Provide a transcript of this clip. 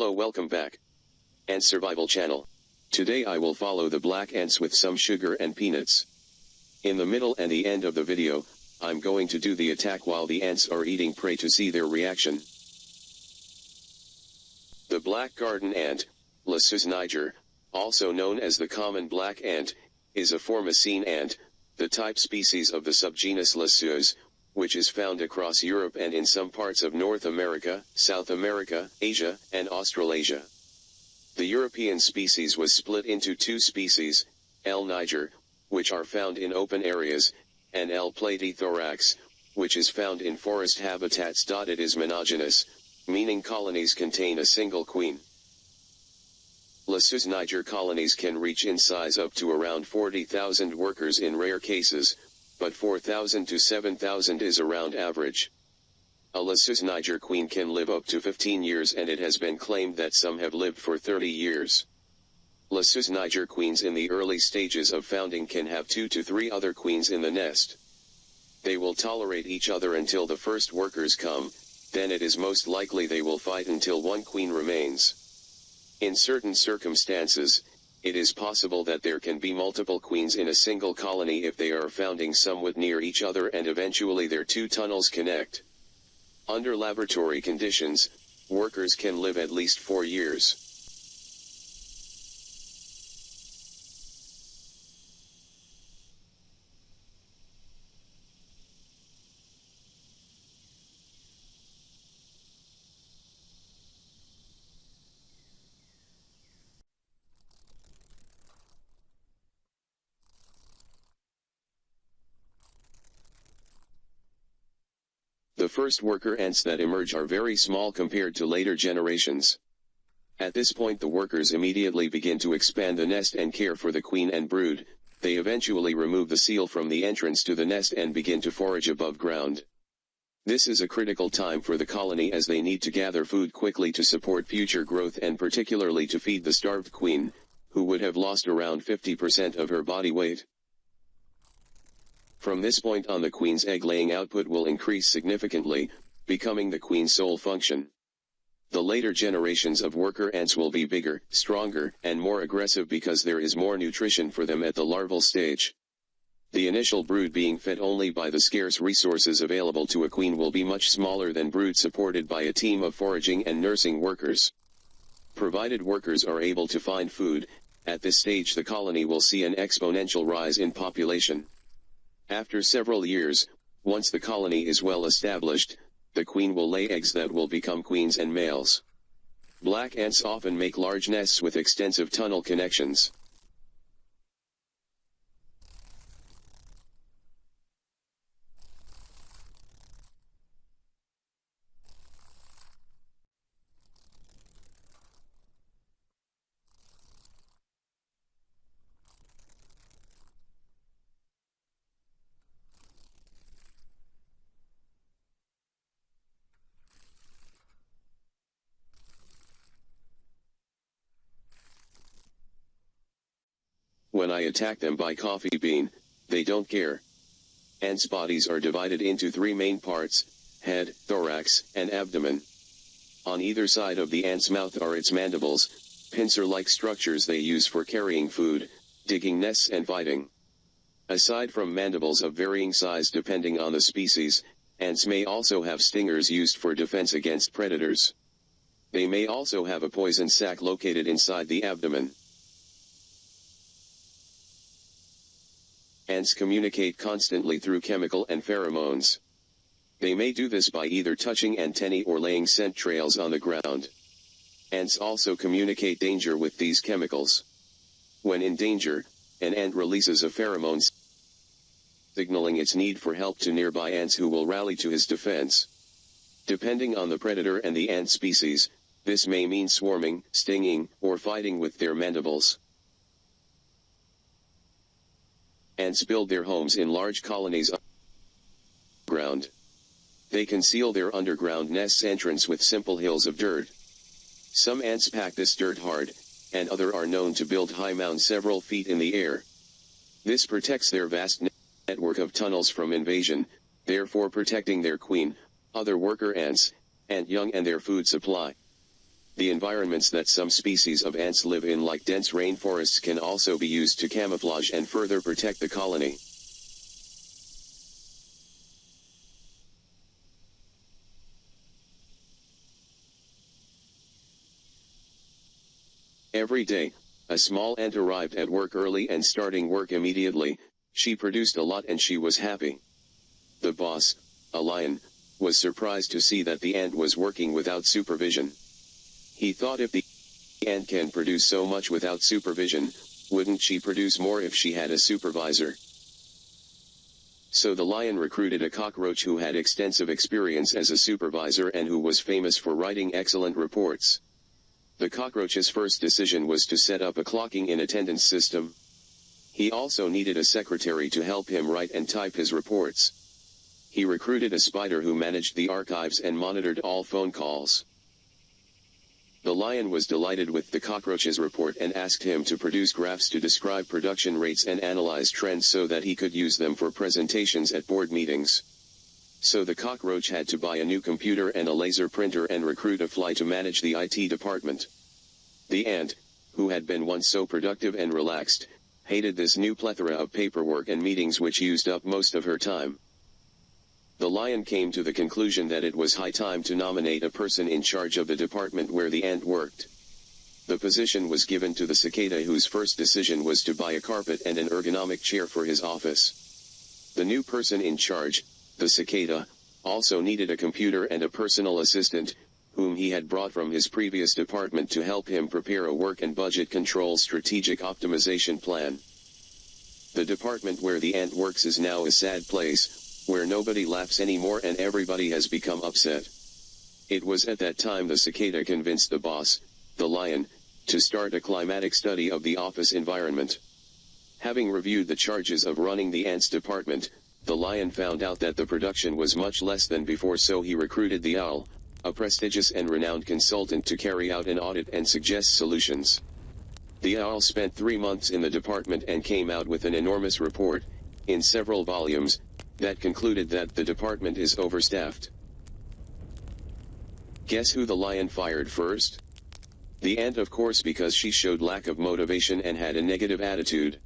Hello, welcome back. Ant Survival Channel. Today I will follow the black ants with some sugar and peanuts. In the middle and the end of the video, I'm going to do the attack while the ants are eating prey to see their reaction. The black garden ant, Lasius niger, also known as the common black ant, is a formicine ant, the type species of the subgenus Lasius, which is found across Europe and in some parts of North America, South America, Asia, and Australasia. The European species was split into two species, L. niger, which are found in open areas, and L. platythorax, which is found in forest habitats. It is monogynous, meaning colonies contain a single queen. Lasius niger colonies can reach in size up to around 40,000 workers in rare cases, but 4,000 to 7,000 is around average. A Lasius niger queen can live up to 15 years, and it has been claimed that some have lived for 30 years. Lasius niger queens in the early stages of founding can have 2 to 3 other queens in the nest. They will tolerate each other until the first workers come, then it is most likely they will fight until one queen remains. In certain circumstances, it is possible that there can be multiple queens in a single colony if they are founding somewhat near each other and eventually their two tunnels connect. Under laboratory conditions, workers can live at least 4 years. The first worker ants that emerge are very small compared to later generations. At this point the workers immediately begin to expand the nest and care for the queen and brood. They eventually remove the seal from the entrance to the nest and begin to forage above ground. This is a critical time for the colony as they need to gather food quickly to support future growth and particularly to feed the starved queen, who would have lost around 50% of her body weight. From this point on the queen's egg-laying output will increase significantly, becoming the queen's sole function. The later generations of worker ants will be bigger, stronger, and more aggressive because there is more nutrition for them at the larval stage. The initial brood being fed only by the scarce resources available to a queen will be much smaller than brood supported by a team of foraging and nursing workers. Provided workers are able to find food, at this stage the colony will see an exponential rise in population. After several years, once the colony is well established, the queen will lay eggs that will become queens and males. Black ants often make large nests with extensive tunnel connections. When I attack them by coffee bean, they don't care. Ants' bodies are divided into 3 main parts: head, thorax, and abdomen. On either side of the ant's mouth are its mandibles, pincer-like structures they use for carrying food, digging nests and fighting. Aside from mandibles of varying size depending on the species, ants may also have stingers used for defense against predators. They may also have a poison sac located inside the abdomen. Ants communicate constantly through chemical and pheromones. They may do this by either touching antennae or laying scent trails on the ground. Ants also communicate danger with these chemicals. When in danger, an ant releases a pheromone signaling its need for help to nearby ants who will rally to his defense. Depending on the predator and the ant species, this may mean swarming, stinging, or fighting with their mandibles. Ants build their homes in large colonies underground. They conceal their underground nest's entrance with simple hills of dirt. Some ants pack this dirt hard, and others are known to build high mounds several feet in the air. This protects their vast network of tunnels from invasion, therefore protecting their queen, other worker ants, ant young and their food supply. The environments that some species of ants live in, like dense rainforests, can also be used to camouflage and further protect the colony. Every day, a small ant arrived at work early and starting work immediately. She produced a lot and she was happy. The boss, a lion, was surprised to see that the ant was working without supervision. He thought, if the ant can produce so much without supervision, wouldn't she produce more if she had a supervisor? So the lion recruited a cockroach who had extensive experience as a supervisor and who was famous for writing excellent reports. The cockroach's first decision was to set up a clocking in attendance system. He also needed a secretary to help him write and type his reports. He recruited a spider who managed the archives and monitored all phone calls. The lion was delighted with the cockroach's report and asked him to produce graphs to describe production rates and analyze trends so that he could use them for presentations at board meetings. So the cockroach had to buy a new computer and a laser printer and recruit a fly to manage the IT department. The ant, who had been once so productive and relaxed, hated this new plethora of paperwork and meetings which used up most of her time. The lion came to the conclusion that it was high time to nominate a person in charge of the department where the ant worked. The position was given to the cicada, whose first decision was to buy a carpet and an ergonomic chair for his office. The new person in charge, the cicada, also needed a computer and a personal assistant, whom he had brought from his previous department to help him prepare a work and budget control strategic optimization plan. The department where the ant works is now a sad place, where nobody laughs anymore and everybody has become upset. It was at that time the cicada convinced the boss, the lion, to start a climatic study of the office environment. Having reviewed the charges of running the ants department, the lion found out that the production was much less than before, so he recruited the owl, a prestigious and renowned consultant, to carry out an audit and suggest solutions. The owl spent 3 months in the department and came out with an enormous report, in several volumes, that concluded that the department is overstaffed. Guess who the lion fired first? The ant, of course, because she showed lack of motivation and had a negative attitude.